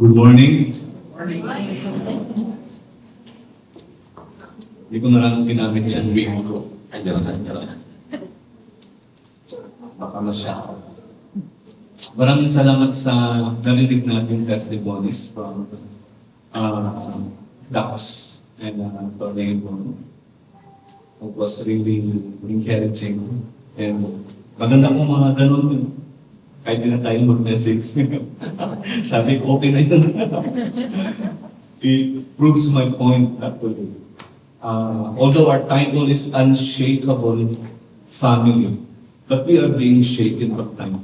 Good morning. Hindi ko na lang ginamit yan week ko. Baka masya. Maraming salamat sa narinig natin testimonies from Dax and Tornado. It was really encouraging. And maganda kung mga ganun. Kahit na tayo mag-message. Sabi ko, okay na yun. It proves my point actually. Although our title is Unshakable Family, but we are being shaken from time.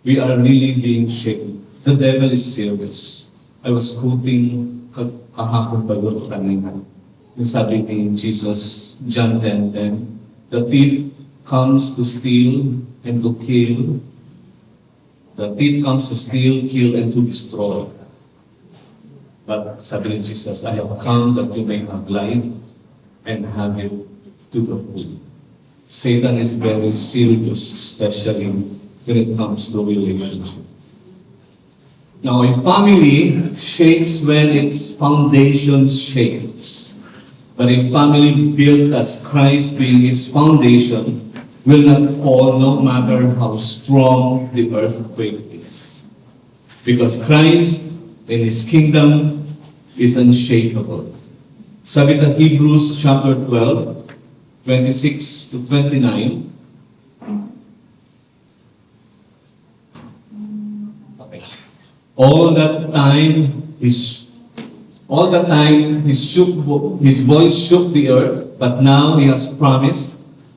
We are really being shaken. The devil is serious. I was quoting kahapon pa yun kanina. Yung sabi ni Jesus, John 10:10, the thief comes to steal and to kill. The thief comes to steal, kill, and to destroy. But sabi ni Jesus, I have come that you may have life and have it to the full. Satan is very serious, especially when it comes to relationship. Now, a family shakes when its foundation shakes. But a family built as Christ being its foundation will not fall no matter how strong the earthquake is. Because Christ and His kingdom is unshakable. Sabi sa Hebrews chapter 12, 26 to 29, okay. All that time his voice shook the earth, but now He has promised,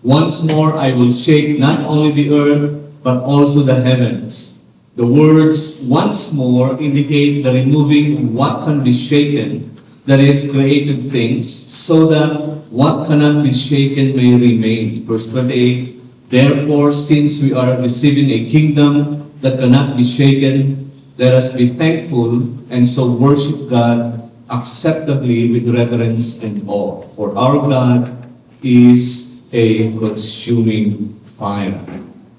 once more I will shake not only the earth, but also the heavens. The words once more indicate the removing what can be shaken, that is, created things, so that what cannot be shaken may remain. Verse 28, therefore, since we are receiving a kingdom that cannot be shaken, let us be thankful and so worship God acceptably with reverence and awe. For our God is a consuming fire.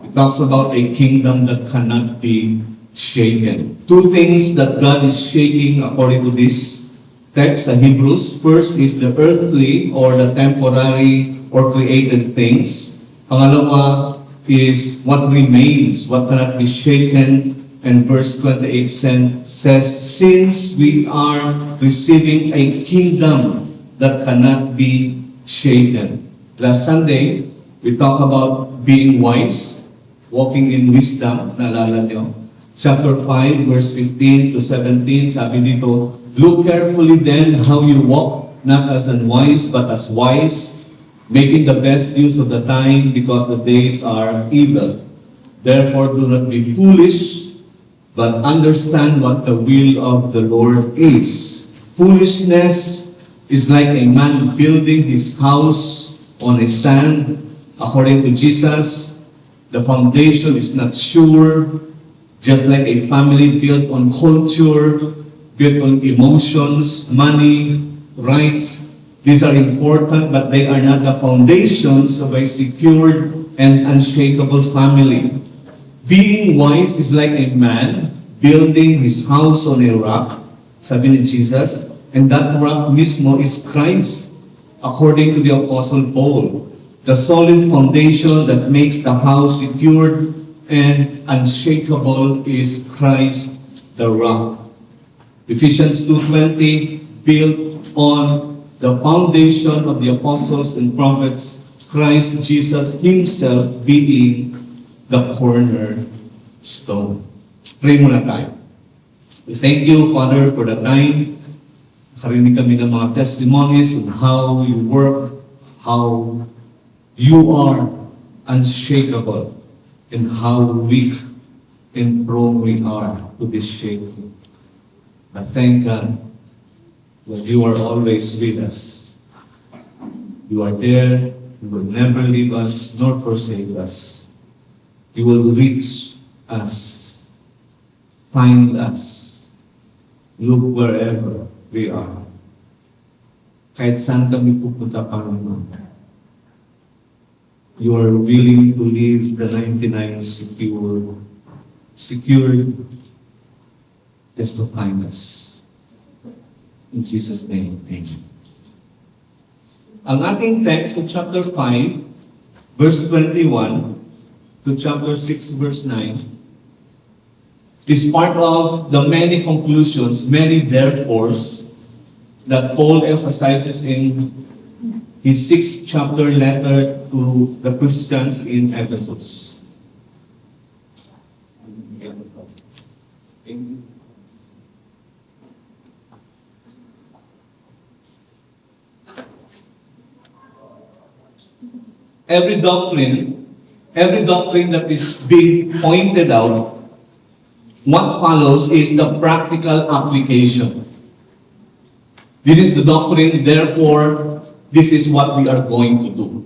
It talks about a kingdom that cannot be shaken. Two things that God is shaking according to this text in Hebrews. First is the earthly or the temporary or created things. Pangalawa is what remains, what cannot be shaken. And verse 28 says, since we are receiving a kingdom that cannot be shaken. Last Sunday, we talked about being wise, walking in wisdom, naalala nyo. Chapter 5, verse 15 to 17, sabi dito, look carefully then how you walk, not as unwise, but as wise, making the best use of the time, because the days are evil. Therefore, do not be foolish, but understand what the will of the Lord is. Foolishness is like a man building his house on a sand. According to Jesus, the foundation is not sure, just like a family built on culture, built on emotions, money, rights. These are important, but they are not the foundations of a secured and unshakable family. Being wise is like a man building his house on a rock, sabi ni Jesus, and that rock mismo is Christ. According to the Apostle Paul, the solid foundation that makes the house secured and unshakable is Christ the rock. Ephesians 2:20, built on the foundation of the apostles and prophets, Christ Jesus Himself being the cornerstone. Pray muna tayo. We thank you, Father, for the time. Nakarinig kami ng mga testimonies on how you work, how you are unshakable, and how weak and prone we are to be shaken. But thank God that you are always with us. You are there, you will never leave us nor forsake us. You will reach us, find us, look wherever we are. Kahit saan kami pupunta, Panginoon, you are willing to leave the 99 secured just to find us. In Jesus' name, amen. Ang ating text sa chapter 5, verse 21 to chapter 6, verse 9 is part of the many conclusions, many therefores that Paul emphasizes in his 6th chapter letter to the Christians in Ephesus. Every doctrine that is being pointed out, what follows is the practical application. This is the doctrine, therefore, this is what we are going to do.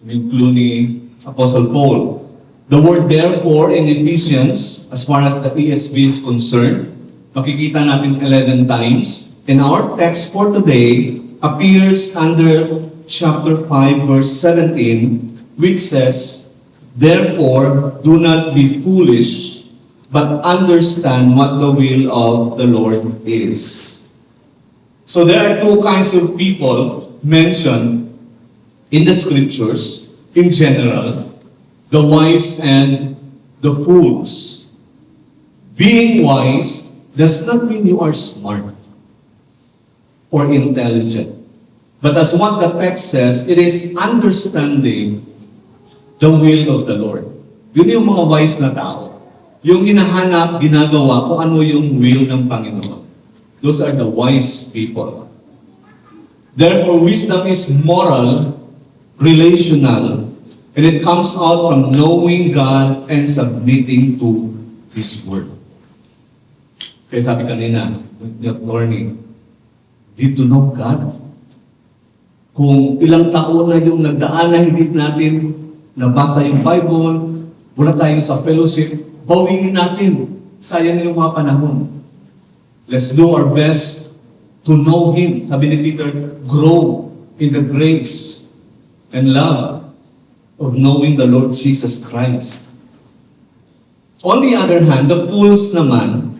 Including Apostle Paul. The word therefore in Ephesians, as far as the ESV is concerned, makikita natin 11 times. And our text for today appears under chapter 5, verse 17, which says, therefore, do not be foolish, but understand what the will of the Lord is. So there are two kinds of people mentioned in the scriptures, in general, the wise and the fools. Being wise does not mean you are smart or intelligent. But as what the text says, it is understanding the will of the Lord. Yun yung mga wise na tao. Yung hinahanap, ginagawa kung ano yung will ng Panginoon. Those are the wise people. Therefore, wisdom is moral, relational, and it comes out from knowing God and submitting to His Word. Kaya sabi kanina, Attorney, need to know God. Kung ilang taon na yung nagdaan na hindi natin nabasa yung Bible, wala tayo sa fellowship, bawiin natin. Sayang yung mga panahon. Let's do our best to know Him. Sabi ni Peter, grow in the grace and love of knowing the Lord Jesus Christ. On the other hand, the fools naman,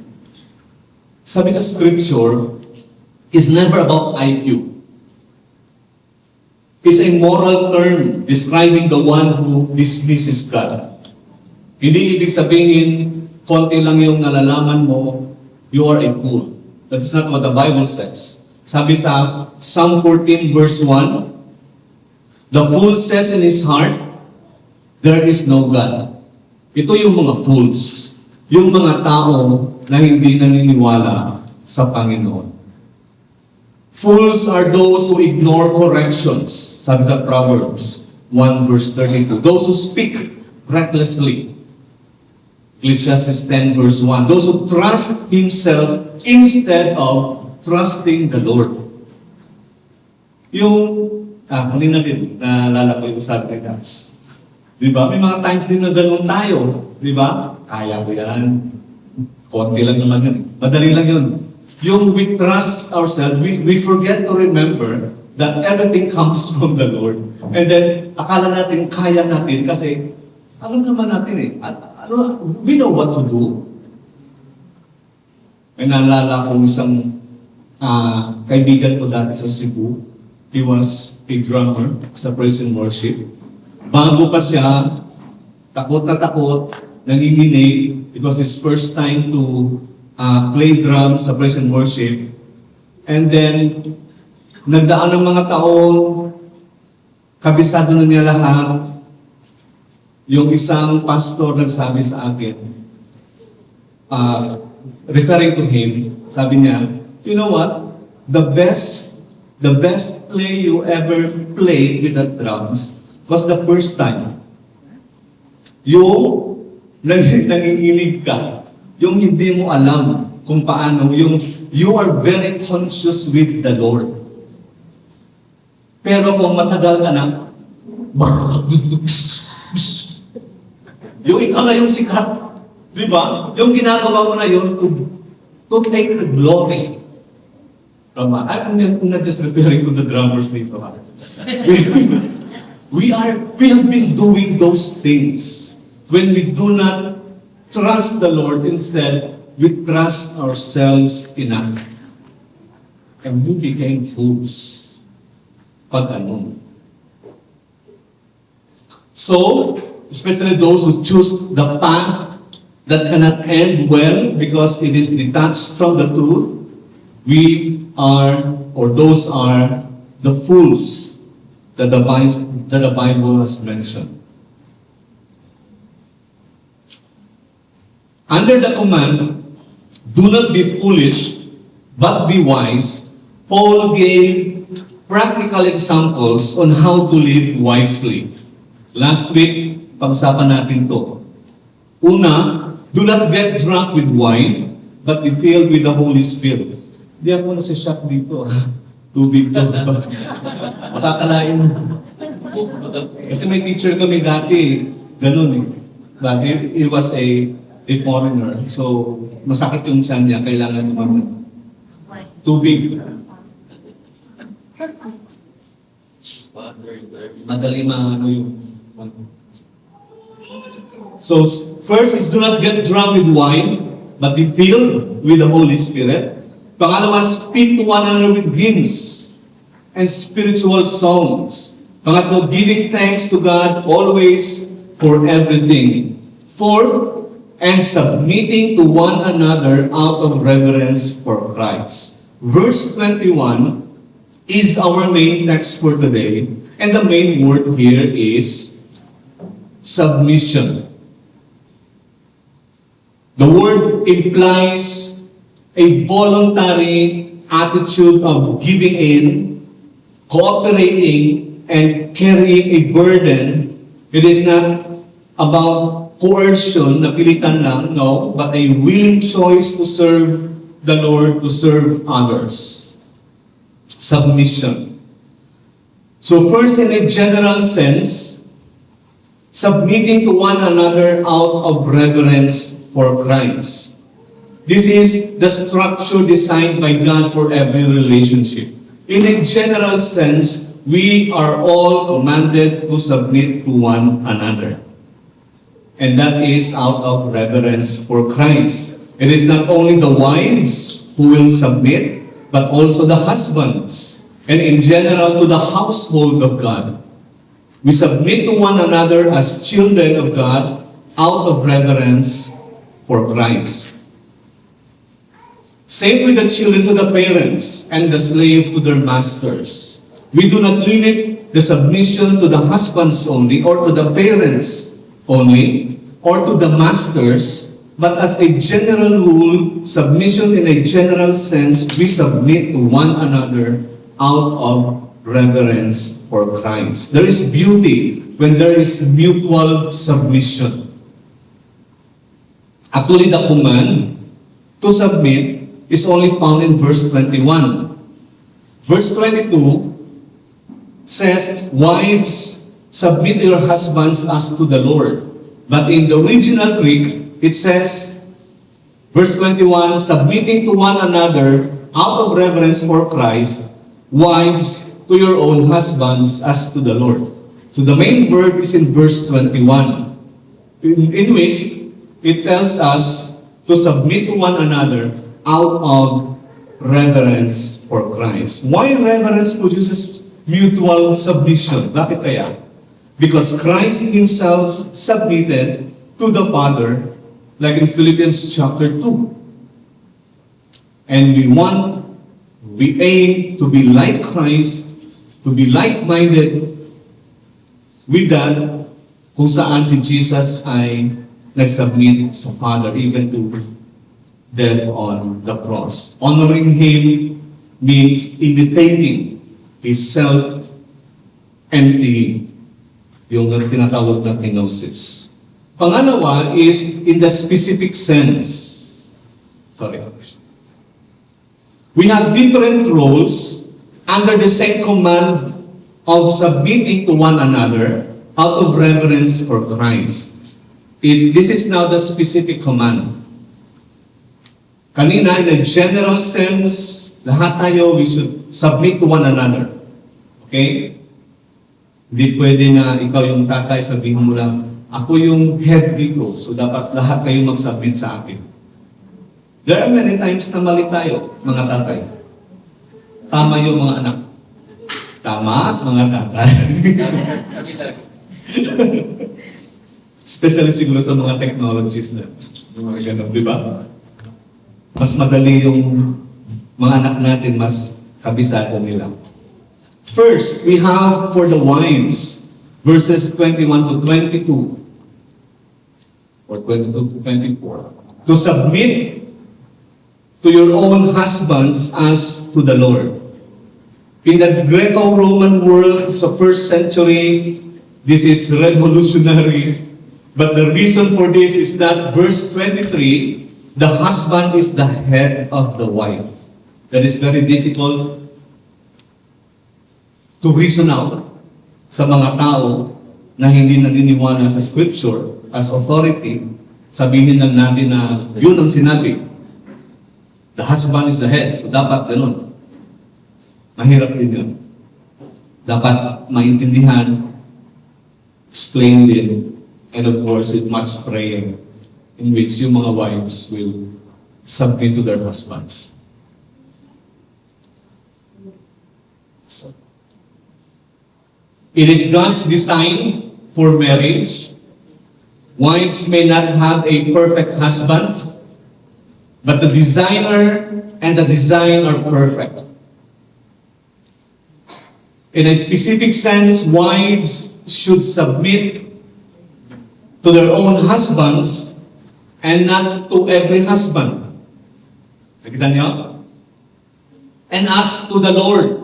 sabi sa scripture, is never about IQ. It's a moral term describing the one who dismisses God. Hindi ibig sabihin, konti lang yung nalalaman mo, you are a fool. That's not what the Bible says. Sabi sa Psalm 14 verse 1, the fool says in his heart, there is no God. Ito yung mga fools. Yung mga tao na hindi naniniwala sa Panginoon. Fools are those who ignore corrections, sabi sa Proverbs 1 verse 32. Those who speak recklessly, Ecclesiastes 10 verse 1. Those who trust himself instead of trusting the Lord. Yung, kanina din, naalala ko yung sabi ni Dax. Diba? May mga times din na ganun tayo. Diba? Kaya ko yan. Konti lang naman yun. Madali lang yun. Yung we trust ourselves, we forget to remember that everything comes from the Lord. And then, akala natin, kaya natin kasi, alam naman natin eh, we know what to do. May naalala kong isang kaibigan ko dati sa Cebu. He was a drummer sa praise and worship. Bago pa siya, takot na takot, nanginginig. It was his first time to play drum sa praise and worship. And then, nagdaan ng mga taon, kabisado na niya lahat. Yung isang pastor nagsabi sa akin, referring to him, sabi niya, you know what? The best play you ever played with the drums was the first time. Yung nanginginig ka, yung hindi mo alam kung paano, yung you are very conscious with the Lord. Pero kung matagal ka na, yung ikaw na yung sikat, di ba? Yung ginagawa mo na yun to take the glory. I'm not just referring to the drummers dito. We have been doing those things when we do not trust the Lord, instead we trust ourselves enough. And we became fools. Pag ano. So, especially those who choose the path that cannot end well because it is detached from the truth, we are, or those are, the fools that the Bible has mentioned. Under the command, do not be foolish, but be wise, Paul gave practical examples on how to live wisely. Last week, pag-usapan natin to. Una, do not get drunk with wine, but be filled with the Holy Spirit. Hindi ako nasishock dito. Tubig to. Makakalain. Kasi may teacher kami dati, ganun eh. But he was a foreigner. So, masakit yung tiyan niya, kailangan naman tubig. Madali maano yung... So, first is do not get drunk with wine, but be filled with the Holy Spirit. Pangalawa, speak to one another with hymns and spiritual songs. Pangatlo, giving thanks to God always for everything. Fourth, and submitting to one another out of reverence for Christ. Verse 21 is our main text for today, and the main word here is submission. The word implies a voluntary attitude of giving in, cooperating, and carrying a burden. It is not about coercion, na pilitan lang, no, but a willing choice to serve the Lord, to serve others. Submission. So first, in a general sense, submitting to one another out of reverence for Christ. This is the structure designed by God for every relationship. In a general sense, we are all commanded to submit to one another. And that is out of reverence for Christ. It is not only the wives who will submit, but also the husbands, and in general to the household of God. We submit to one another as children of God out of reverence for Christ. Same with the children to the parents and the slave to their masters. We do not limit the submission to the husbands only or to the parents only or to the masters, but as a general rule, submission in a general sense, we submit to one another out of reverence for Christ. There is beauty when there is mutual submission. Actually, the command to submit is only found in verse 21. Verse 22 says, wives, submit to your husbands as to the Lord. But in the original Greek, it says, verse 21, submitting to one another out of reverence for Christ, wives, to your own husbands as to the Lord. So the main verb is in verse 21, in which it tells us to submit to one another out of reverence for Christ. Why reverence produces mutual submission? Bakit kaya? Because Christ Himself submitted to the Father, like in Philippians chapter 2. And we aim to be like Christ, to be like-minded with that kung saan si Jesus ay nag-submit sa Father, even to death on the cross. Honoring Him means imitating His self-emptying, yung tinatawag na kenosis. Pangalawa is in the specific sense. Sorry. We have different roles under the same command of submitting to one another out of reverence for Christ. This is now the specific command. Kanina, in a general sense, lahat tayo, we should submit to one another. Okay? Hindi pwede na ikaw yung tatay, sabihin mo lang, ako yung head dito, so dapat lahat kayo mag-submit sa akin. There are many times na mali tayo, mga tatay. Tama yung mga anak. Tama, mga tatay. Especially siguro sa mga technologies na mga ganun, di ba? Mas madali yung mga anak natin, mas kabisado nila. First, we have for the wives, verses 21 to 22, or 22 to 24, to submit to your own husbands as to the Lord. In the Greco-Roman world sa first century, this is revolutionary. But the reason for this is that verse 23, the husband is the head of the wife. That is very difficult to reason out sa mga tao na hindi naniniwala sa scripture as authority. Sabihin lang natin na yun ang sinabi. The husband is the head. So, dapat ganun. Mahirap din yun. Dapat maintindihan, explain din, and of course, with much praying, in which yung mga wives will submit to their husbands. So, it is God's design for marriage. Wives may not have a perfect husband, but the designer and the design are perfect. In a specific sense, wives should submit to their own husbands and not to every husband. Nakita niyo? And as to the Lord,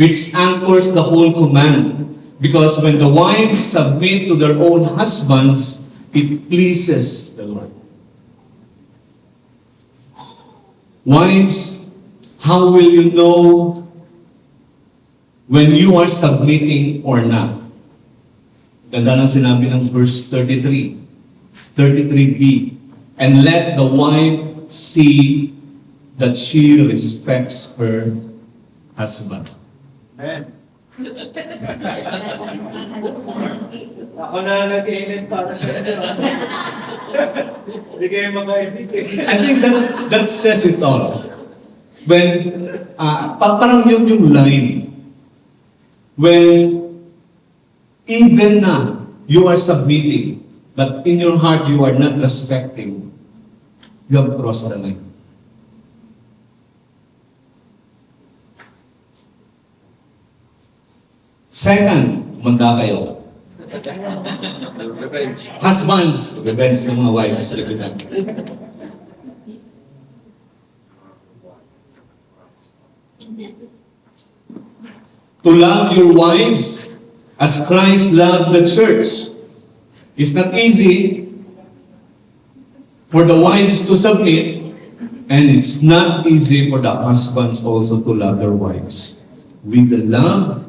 which anchors the whole command. Because when the wives submit to their own husbands, it pleases the Lord. Wives, how will you know when you are submitting or not? Ganda ng sinabi ng verse 33, 33b. And let the wife see that she respects her husband. Amen. Ako na nag-amen para sa inyo. Hindi kayo makaibig. I think that says it all. When, parang yun yung line. When even na you are submitting, but in your heart you are not respecting, you have crossed the line. Second, manda kayo. Husbands, revenge ng mga wives. To love your wives as Christ loved the church. It's not easy for the wives to submit, and it's not easy for the husbands also to love their wives with the love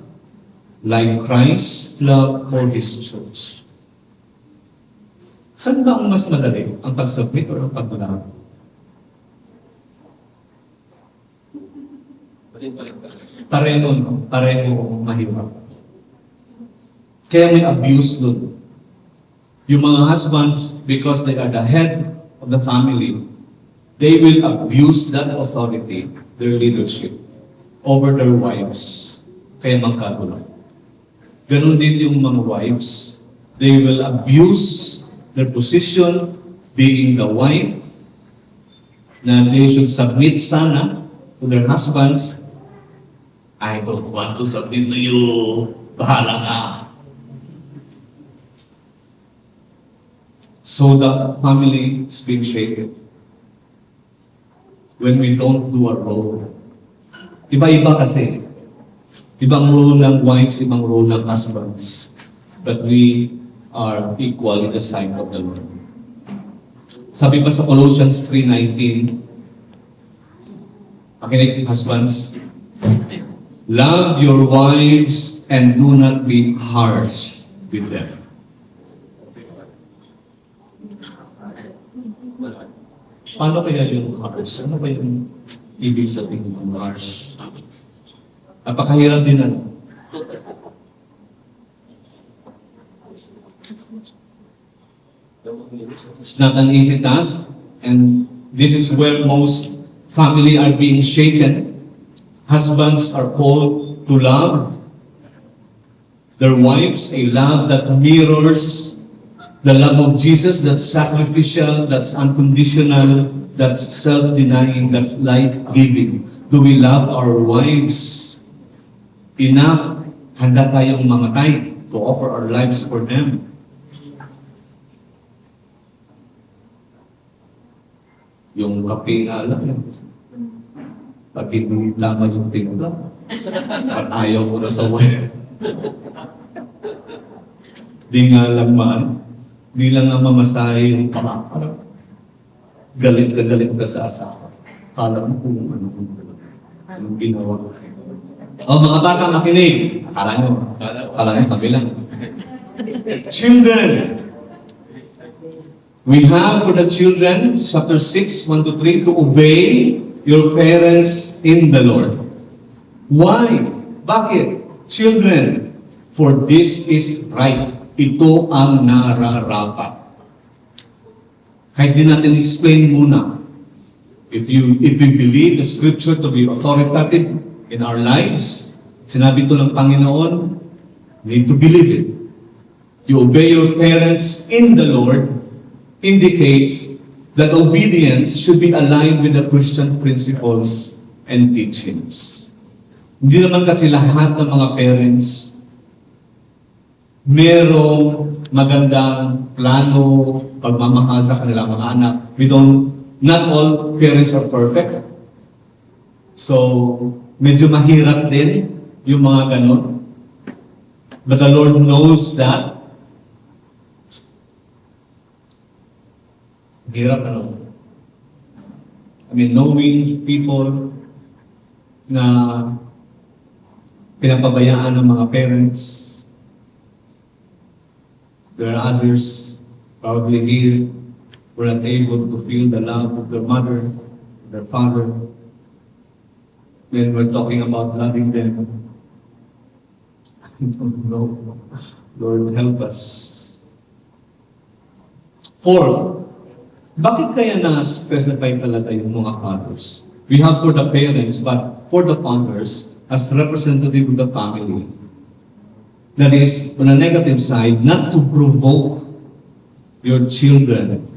like Christ loved for His church. Saan ba ang mas madali? Ang pag-submit o ang pag-love? Pareho, no? Pareho mahirap. Kaya may abuse doon. Yung mga husbands, because they are the head of the family, they will abuse that authority, their leadership, over their wives. Kaya magkagulo. Ganon din yung mga wives. They will abuse their position, being the wife, na they should submit sana to their husbands. I don't want to submit to you. Bahala ka. So the family is being shaken. When we don't do our role. Iba-iba kasi. Ibang role ng wives, ibang role ng husbands. But we are equal in the sight of the Lord. Sabi pa sa Colossians 3:19, makinig, husbands, love your wives and do not be harsh with them. Paano kaya yung harsh? Ano ba yung ibig sabihin ng harsh? Napakahirap din ano. It's not an easy task, and This is where most family are being shaken. Husbands are called to love their wives, a love that mirrors the love of Jesus, that's sacrificial, that's unconditional, that's self-denying, that's life-giving. Do we love our wives enough? Handa tayong mamatay to offer our lives for them. Yung kape nga lang, pag hindi tama yung timpla, at ayaw ko na sa wife. Di nga lang di lang nga mamasahe yung parang galit ka sa asawa. Kala mo kung anong ginawa. O mga bata, makinig. Akala nyo kami lang. Children. We have for the children, chapter 6, 1 to 3, to obey your parents in the Lord. Why? Bakit? Children, for this is right. Ito ang nararapat. Kahit din natin explain muna. If we believe the scripture to be authoritative in our lives, sinabi ito ng Panginoon, need to believe it. You obey your parents in the Lord indicates that obedience should be aligned with the Christian principles and teachings. Hindi naman kasi lahat ng mga parents merong magandang plano, pagmamahal sa kanilang mga anak. Not all parents are perfect. So, medyo mahirap din yung mga ganon. But the Lord knows that. Hirap knowing people na pinapabayaan ng mga parents. There are others probably here who are not able to feel the love of their mother, their father. When we're talking about loving them, I don't know. Lord, help us. Fourth, bakit kaya na-specify talaga yung mga fathers? We have for the parents, but for the fathers, as representative of the family. That is, on a negative side, not to provoke your children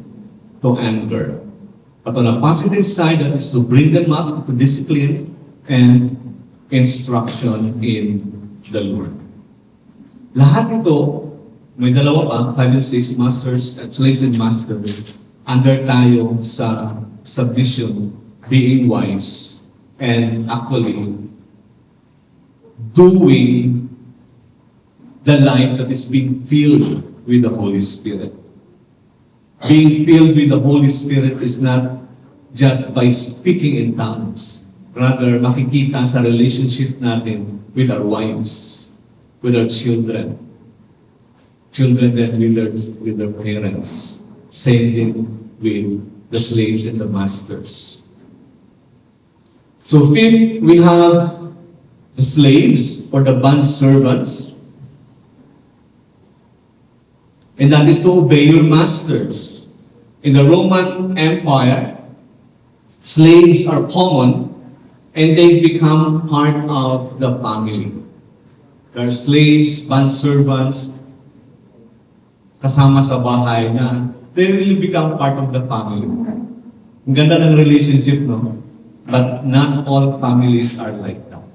to anger. But on a positive side, that is to bring them up to discipline and instruction in the Lord. Lahat ito, may dalawa pa, 5 and 6, masters and slaves and masters, under tayo sa submission, being wise, and actually doing the life that is being filled with the Holy Spirit. Being filled with the Holy Spirit is not just by speaking in tongues. Rather, makikita sa relationship natin with our wives, with our children then with their parents. Same thing with the slaves and the masters. So fifth, we have the slaves or the bond servants. And that is to obey your masters. In the Roman Empire, slaves are common and they become part of the family. There are slaves, bondservants, kasama sa bahay na they really become part of the family. Ang ganda ng relationship, no? But not all families are like that.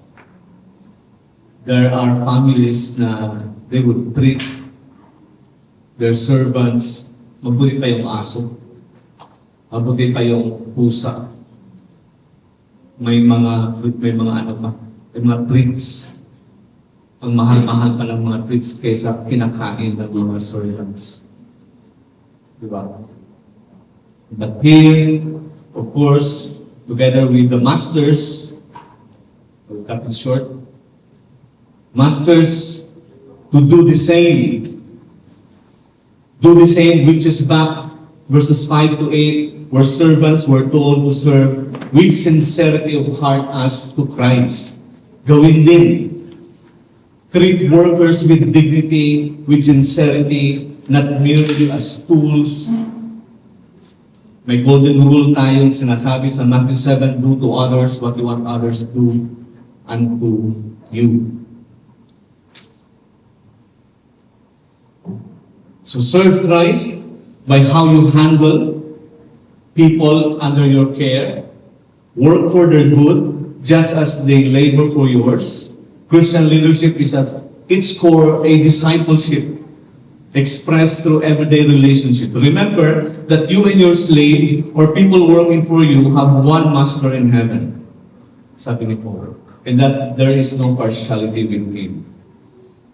There are families na they would treat their servants, mabuti pa yung aso, mabuti pa yung pusa. May mga treats. Ang mahal-mahal pa ng mga treats kaysa kinakain ng mga servants. Diba? But here, of course, together with the masters, we'll cut it short, masters to do the same, which is back verses 5 to 8, where servants were told to serve with sincerity of heart as to Christ. Gawin din. Treat workers with dignity, with sincerity, not merely as tools. May golden rule tayong sinasabi sa Matthew 7, do to others what you want others to do unto you. So serve Christ by how you handle people under your care. Work for their good, just as they labor for yours. Christian leadership is at its core a discipleship expressed through everyday relationship. Remember that you and your slave or people working for you have one master in heaven. Sabi ni Paul. And that there is no partiality with him.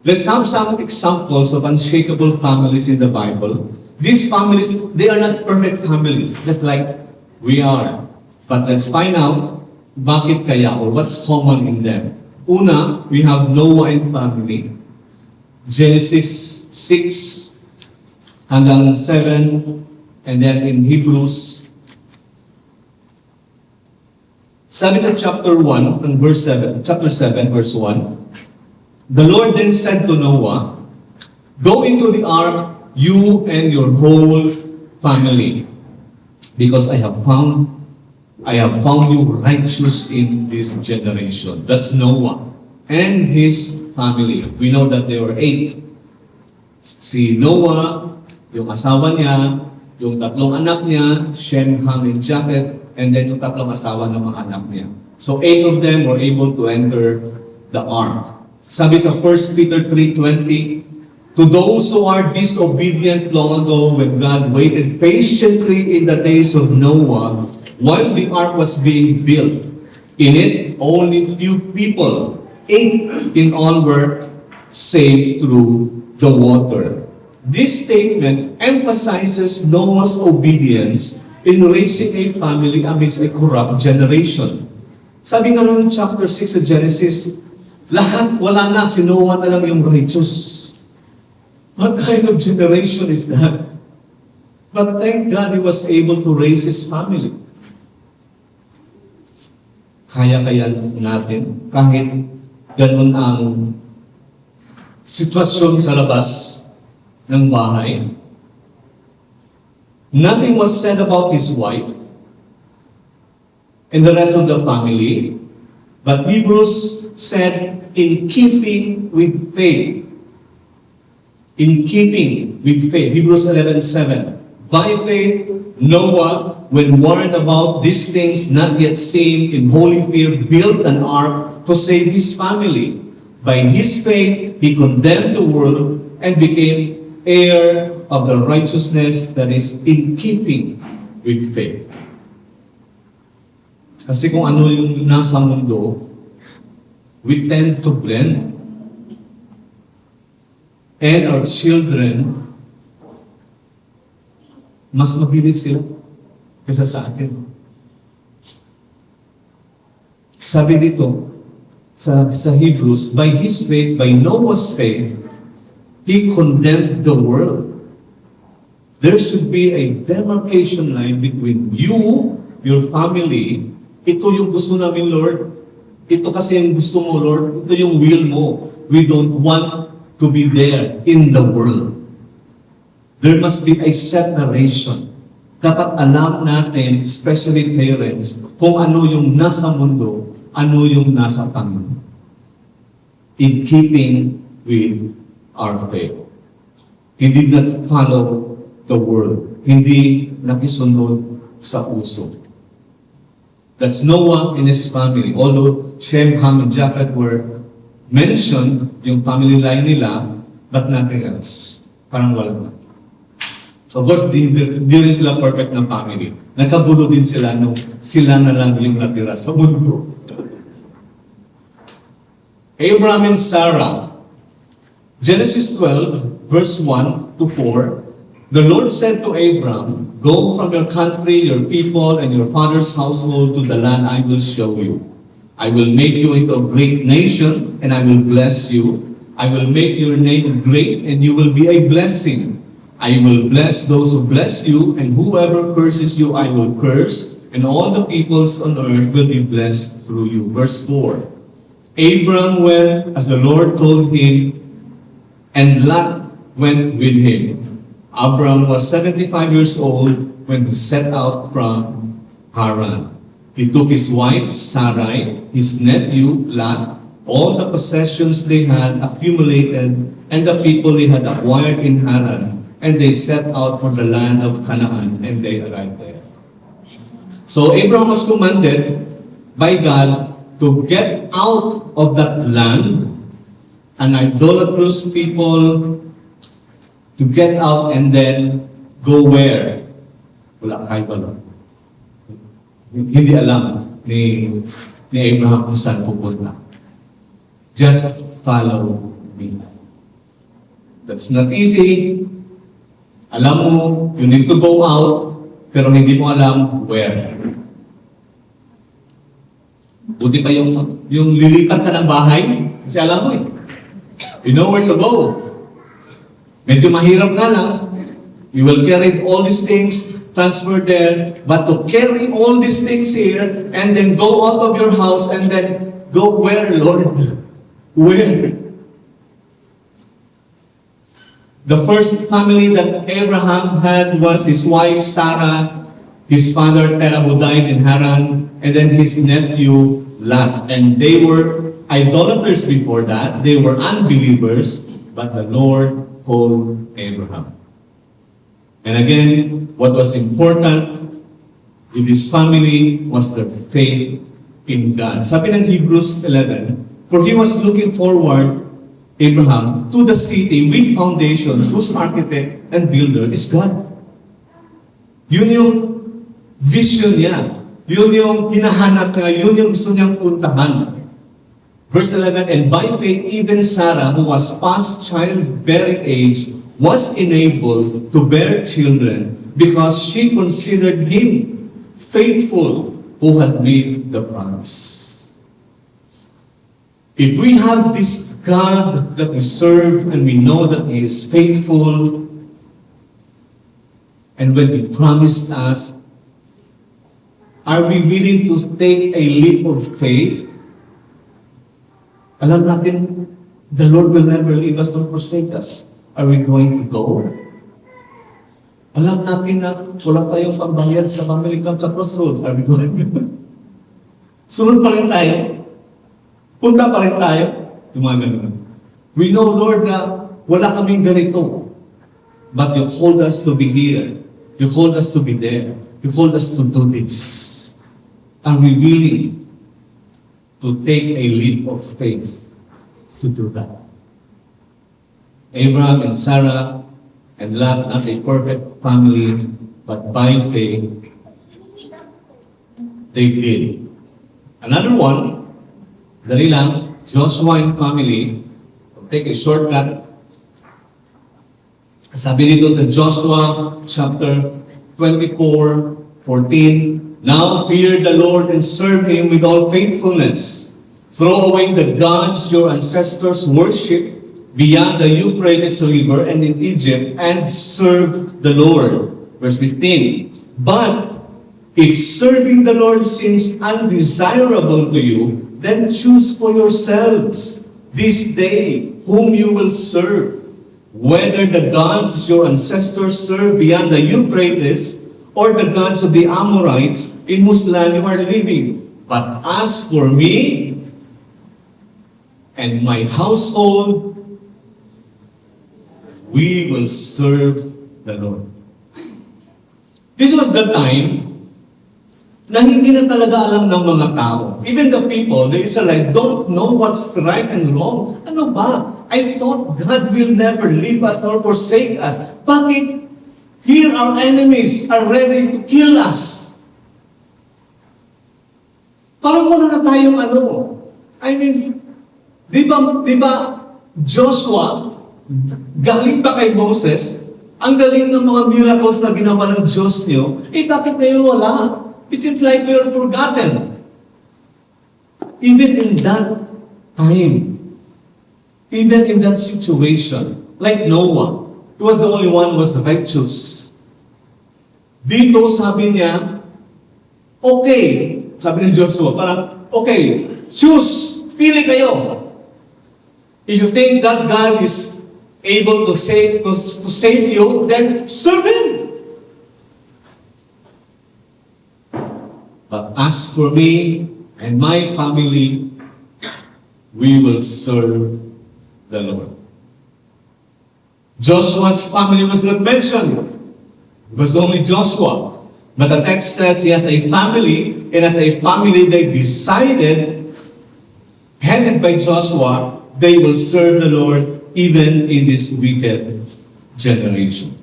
Let's have some examples of unshakable families in the Bible. These families, they are not perfect families, just like we are. But let's find out bakit kaya or what's common in them. Una, we have Noah and family. Genesis 6 hanggang 7, and then in Hebrews. Sabi sa chapter 1, and verse 7, chapter 7, verse 1, the Lord then said to Noah, go into the ark, you and your whole family, because I have found you righteous in this generation. That's Noah and his family. We know that there were 8. Si Noah, yung asawa niya, yung 3 anak niya, Shem, Ham, and Japheth, and then yung 3 asawa ng mga anak niya. So 8 of them were able to enter the ark. Sabi sa 1 Peter 3:20, to those who are disobedient long ago when God waited patiently in the days of Noah while the ark was being built. In it, only few people, 8 in all, were saved through the water. This statement emphasizes Noah's obedience in raising a family amidst a corrupt generation. Sabi nga ng chapter 6 sa Genesis, lahat wala na, si Noah na lang yung righteous. What kind of generation is that? But thank God he was able to raise his family. Kaya-kaya natin, kahit ganun ang sitwasyon sa labas ng bahay. Nothing was said about his wife and the rest of the family, but Hebrews said, in keeping with faith. In keeping with faith. Hebrews 11:7. By faith, Noah, when warned about these things not yet seen in holy fear, built an ark to save his family. By his faith, he condemned the world and became heir of the righteousness that is in keeping with faith. Kasi kung ano yung nasa mundo, we tend to blend. And our children, mas mabilis sila kaysa sa atin. Sabi dito, sa Hebrews, by his faith, by Noah's faith, he condemned the world. There should be a demarcation line between you, your family. Ito yung gusto namin, Lord. Ito kasi yung gusto mo, Lord. Ito yung will mo. We don't want to be there in the world. There must be a separation. Dapat alam natin, especially parents, kung ano yung nasa mundo, ano yung nasa Panginoon. In keeping with our faith. He did not follow the world. Hindi nakisunod sa uso. That's Noah and his family. Although Shem, Ham, and Japheth were mentioned, yung family line nila, but nothing else. Parang wala na. Of course, di rin sila perfect ng family. Nagkagulo din sila nung sila na lang yung natira sa mundo. Abraham and Sarah. Genesis 12, verse 1 to 4. The Lord said to Abraham, go from your country, your people, and your father's household to the land I will show you. I will make you into a great nation, and I will bless you. I will make your name great, and you will be a blessing. I will bless those who bless you, and whoever curses you I will curse, and all the peoples on earth will be blessed through you. Verse 4. Abram went as the Lord told him, and Lot went with him. Abram was 75 years old when he set out from Haran. He took his wife Sarai, his nephew Lot, all the possessions they had accumulated, and the people they had acquired in Haran, and they set out for the land of Canaan, and they arrived there. So Abraham was commanded by God to get out of that land, an idolatrous people, to get out and then go where? Wala kahit alam. Hindi alam ni Abraham kung saan pupunta. Just follow me. That's not easy. Alam mo, you need to go out, pero hindi mo alam where. Buti pa yung lilipat ka ng bahay, kasi alam mo eh. You know where to go. Medyo mahirap nga lang. You will carry all these things, transfer there, but to carry all these things here, and then go out of your house, and then go where, Lord? Where? The first family that Abraham had was his wife Sarah, his father Terah who died in Haran, and then his nephew Lot. And they were idolaters before that. They were unbelievers, but the Lord called Abraham. And again, what was important in this family was their faith in God. Sabi ng Hebrews 11, for he was looking forward, Abraham, to the city with foundations, whose architect and builder is God. Yun yung vision niya. Yun yung hinahanap niya. Yun yung gusto niyang puntahan. Verse 11, and by faith, even Sarah, who was past childbearing age, was enabled to bear children because she considered him faithful who had made the promise. If we have this God that we serve and we know that He is faithful, and when He promised us, are we willing to take a leap of faith? Alam natin, the Lord will never leave us nor forsake us. Are we going to go? Alam natin na wala tayong pambayad sa family camp sa Crossroads. Are we going to go? Sunod pa rin tayo. Punta pa rin tayo. Yung mga ganun. We know, Lord, na wala kaming ganito. But you called us to be here. You called us to be there. You called us to do this. Are we willing to take a leap of faith to do that? Abraham and Sarah and Lot, not a perfect family, but by faith, they did. Another one, dali lang, Joshua and family. I'll take a shortcut. Sabi dito sa Joshua chapter 24:14, now fear the Lord and serve Him with all faithfulness. Throw away the gods your ancestors worshipped beyond the Euphrates River and in Egypt, and serve the Lord. Verse 15, but if serving the Lord seems undesirable to you, then choose for yourselves this day whom you will serve, whether the gods your ancestors served beyond the Euphrates, or the gods of the Amorites in whose land you are living. But as for me and my household, we will serve the Lord. This was the time na hindi na talaga alam ng mga tao. Even the people, the Israelites, don't know what's right and wrong. Ano ba? I thought God will never leave us nor forsake us. Bakit here our enemies are ready to kill us? Parang wala na tayong ano. I mean, di ba Joshua, galing pa kay Moses, ang galing ng mga miracles na ginawa ng Diyos niyo, bakit ngayon wala? It seems like we are forgotten. Even in that time, even in that situation, like Noah, he was the only one who was righteous. Dito sabi niya, okay, sabi ni Joshua, parang, okay, choose, pili kayo. If you think that God is able to save you, then serve Him. But as for me and my family, we will serve the Lord. Joshua's family was not mentioned. It was only Joshua. But the text says he has a family, and as a family they decided, headed by Joshua, they will serve the Lord even in this wicked generation.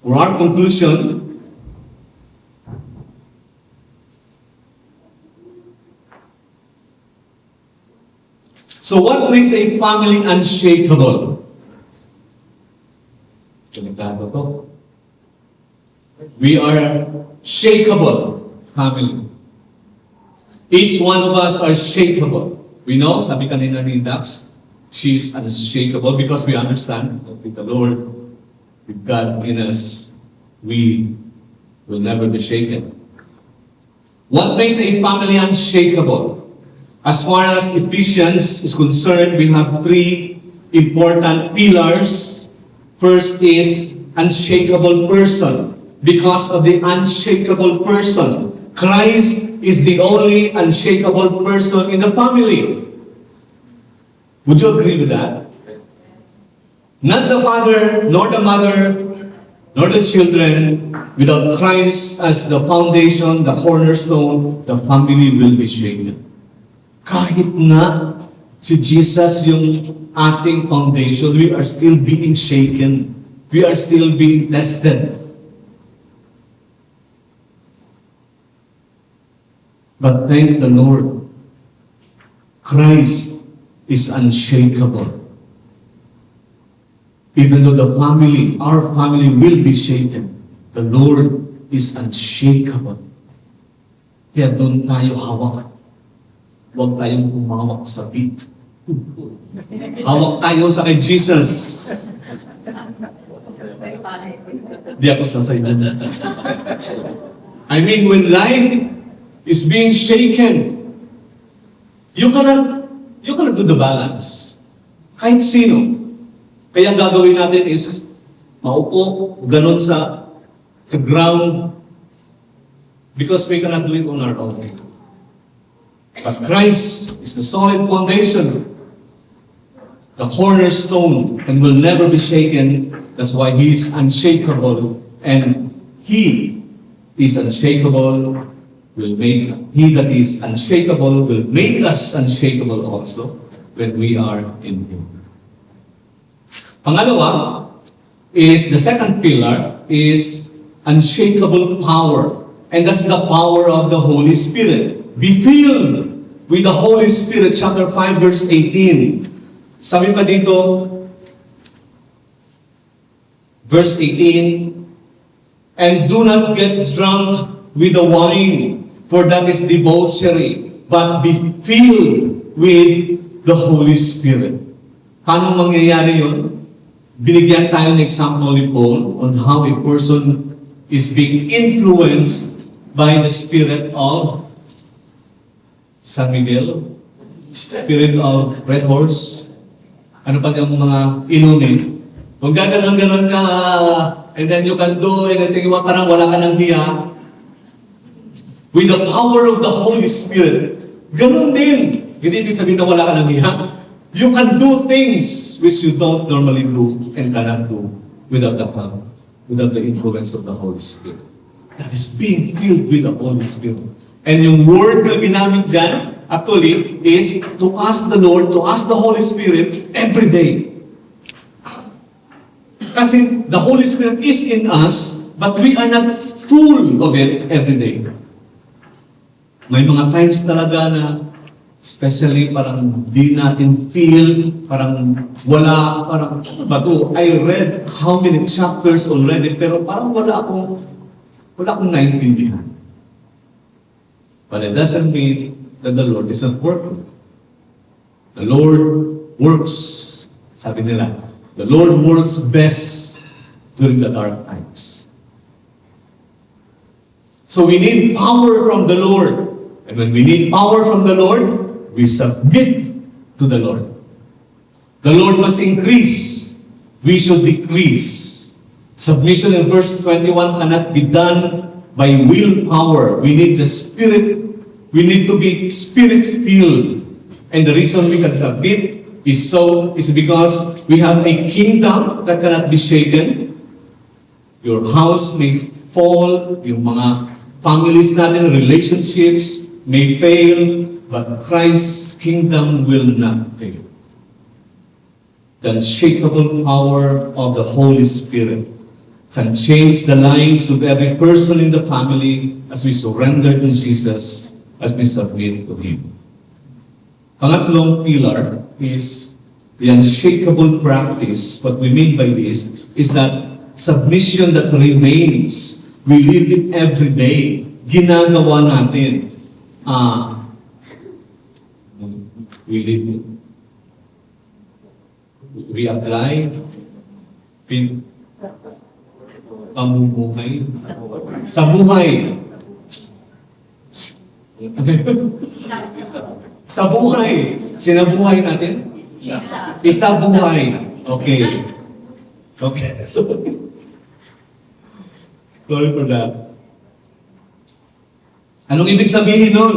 For our conclusion, so what makes a family unshakable? Delikado to. We are shakeable family. Each one of us are shakeable. We know, sabi kanina ni Dax, she's unshakable because we understand that with the Lord, with God in us, we will never be shaken. What makes a family unshakable? As far as Ephesians is concerned, we have three important pillars. First is unshakable person. Because of the unshakable person, Christ is the only unshakable person in the family. Would you agree with that? Not the father, nor the mother, nor the children. Without Christ as the foundation, the cornerstone, the family will be shaken. Kahit na si Jesus yung ating foundation, we are still being shaken. We are still being tested. But thank the Lord, Christ is unshakable. Even though the family, our family will be shaken, the Lord is unshakable. Kaya doon tayo hawak. Huwag tayong humawak sa beat. Hawak tayo sa kay Jesus. Di ako sasayin. I mean, when life is being shaken, you cannot do the balance. Kahit sino. Kaya gagawin natin is maupo, ganun sa ground, because we cannot do it on our own. But Christ is the solid foundation, the cornerstone, and will never be shaken. That's why He is unshakable, and He is unshakable. He that is unshakable will make us unshakable also when we are in Him. Pangalawa is, the second pillar is unshakable power. And that's the power of the Holy Spirit. Be filled with the Holy Spirit, chapter 5, verse 18. Sabi pa dito, verse 18, and do not get drunk with the wine, for that is debauchery, but be filled with the Holy Spirit. Paano mangyayari yun? Binigyan tayo ng example ni Paul on how a person is being influenced by the spirit of San Miguel, spirit of Red Horse, ano pa yung mga inumin. Kung gaganon-ganon ka, and then you can do anything, parang wala ka ng hiya. With the power of the Holy Spirit, ganon din. Hindi ibig sabihin na wala ka ng hiya. You can do things which you don't normally do and cannot do without the help, without the influence of the Holy Spirit. That is being filled with the Holy Spirit. And yung word na ginamit dyan, actually, is to ask the Lord, to ask the Holy Spirit every day. Kasi the Holy Spirit is in us, but we are not full of it every day. May mga times talaga na especially parang di natin feel, parang wala, parang ano ba to? I read how many chapters already, pero parang wala akong naintindihan. But it doesn't mean that the Lord is not working. The Lord works, sabi nila, the Lord works best during the dark times. So we need power from the Lord. And when we need power from the Lord, we submit to the Lord. The Lord must increase. We should decrease. Submission in verse 21 cannot be done by willpower. We need the Spirit. We need to be Spirit-filled. And the reason we can submit is because we have a kingdom that cannot be shaken. Your house may fall, yung mga families natin, relationships may fail, but Christ's kingdom will not fail. The unshakable power of the Holy Spirit can change the lives of every person in the family as we surrender to Jesus, as we submit to Him. Pangatlong pillar is the unshakable practice. What we mean by this is that submission that remains. We live it every day. Ginagawa natin. We live it. We apply. Pamumuhay. Sa buhay. Sa buhay. Sinabuhay natin? Isa buhay. Okay. Okay. Sorry for that. Anong ibig sabihin nun?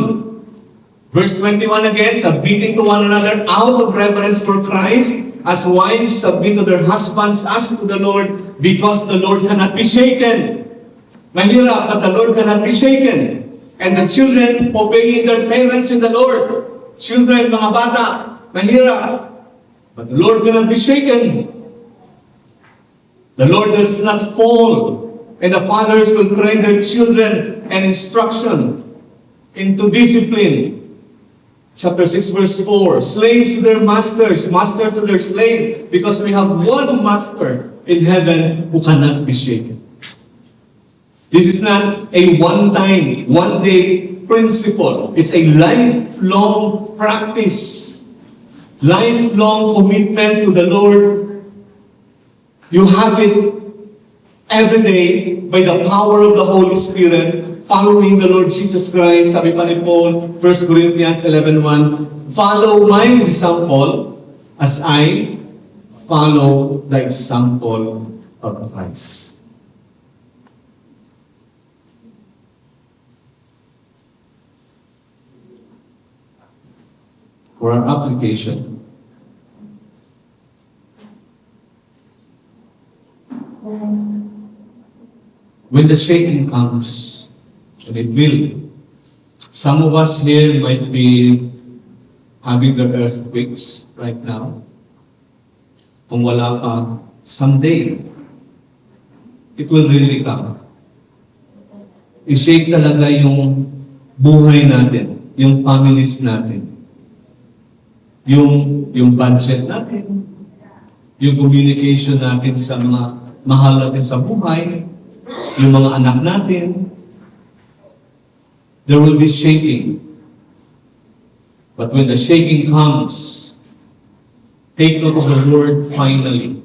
Verse 21 again, submitting to one another out of reverence for Christ, as wives submit to their husbands as to the Lord, because the Lord cannot be shaken. Mahirap, but the Lord cannot be shaken. And the children obeying their parents in the Lord. Children, mga bata, mahirap, but the Lord cannot be shaken. The Lord does not fall, and the fathers will train their children and instruction into discipline. Chapter 6, verse 4, slaves to their masters, masters to their slaves, because we have one master in heaven who cannot be shaken. This is not a one-time, one-day principle. It's a lifelong practice, lifelong commitment to the Lord. You have it every day by the power of the Holy Spirit, following the Lord Jesus Christ. Sabi pa ni Paul, 1 Corinthians 11:1, follow my example as I follow the example of Christ. For our application, when the shaking comes, and it will, some of us here might be having the earthquakes right now. Kung wala pa, someday, it will really come. I-shake talaga yung buhay natin, yung families natin, yung budget natin, yung communication natin sa mga mahal natin sa buhay, yung mga anak natin. There will be shaking. But when the shaking comes, take note of the word finally.